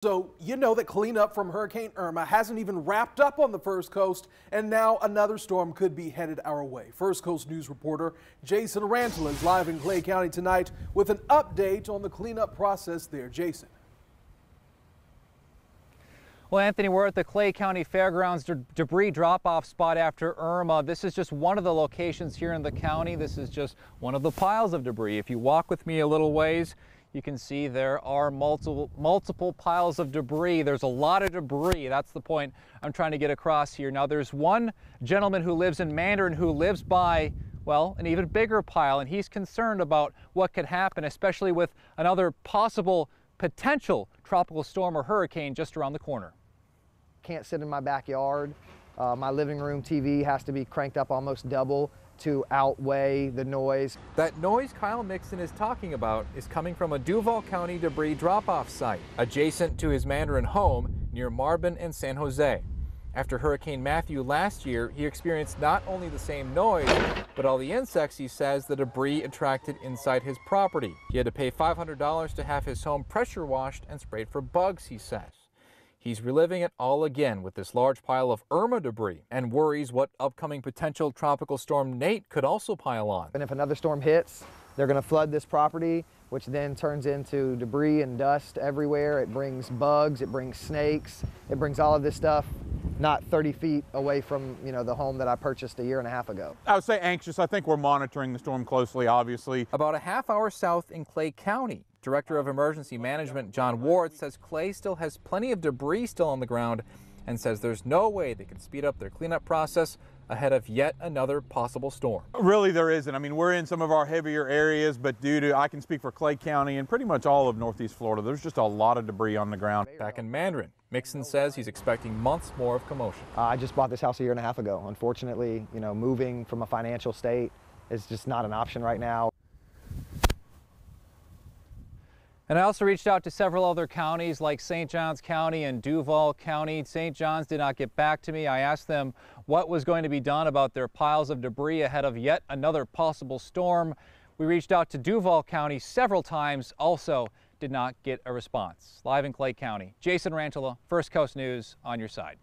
So, you know that cleanup from Hurricane Irma hasn't even wrapped up on the First Coast, and now another storm could be headed our way. First Coast News reporter Jason Rantala is live in Clay County tonight with an update on the cleanup process there. Jason. Well, Anthony, we're at the Clay County Fairgrounds debris drop-off spot after Irma. This is just one of the locations here in the county. This is just one of the piles of debris. If you walk with me a little ways, you can see there are multiple piles of debris. There's a lot of debris. That's the point I'm trying to get across here. Now, there's one gentleman who lives in Mandarin who lives by, well, an even bigger pile, and he's concerned about what could happen, especially with another potential tropical storm or hurricane just around the corner. Can't sit in my backyard. My living room TV has to be cranked up almost double to outweigh the noise. That noise Kyle Mixon is talking about is coming from a Duval County debris drop-off site adjacent to his Mandarin home near Marvin and San Jose. After Hurricane Matthew last year, he experienced not only the same noise, but all the insects he says the debris attracted inside his property. He had to pay $500 to have his home pressure washed and sprayed for bugs, he says. He's reliving it all again with this large pile of Irma debris and worries what upcoming potential tropical storm Nate could also pile on. And if another storm hits, they're going to flood this property, which then turns into debris and dust everywhere. It brings bugs, it brings snakes, it brings all of this stuff not 30 feet away from, the home that I purchased a year and a half ago. I would say anxious. I think we're monitoring the storm closely, obviously. About a half hour south in Clay County, Director of Emergency Management John Ward says Clay still has plenty of debris still on the ground and says there's no way they can speed up their cleanup process ahead of yet another possible storm. Really, there isn't. I mean, we're in some of our heavier areas, but I can speak for Clay County and pretty much all of Northeast Florida, there's just a lot of debris on the ground. Back in Mandarin, Mixon says he's expecting months more of commotion. I just bought this house a year and a half ago. Unfortunately, moving from a financial state is just not an option right now. And I also reached out to several other counties like St. Johns County and Duval County. St. Johns did not get back to me. I asked them what was going to be done about their piles of debris ahead of yet another possible storm. We reached out to Duval County several times, also did not get a response. Live in Clay County, Jason Rantala, First Coast News, on your side.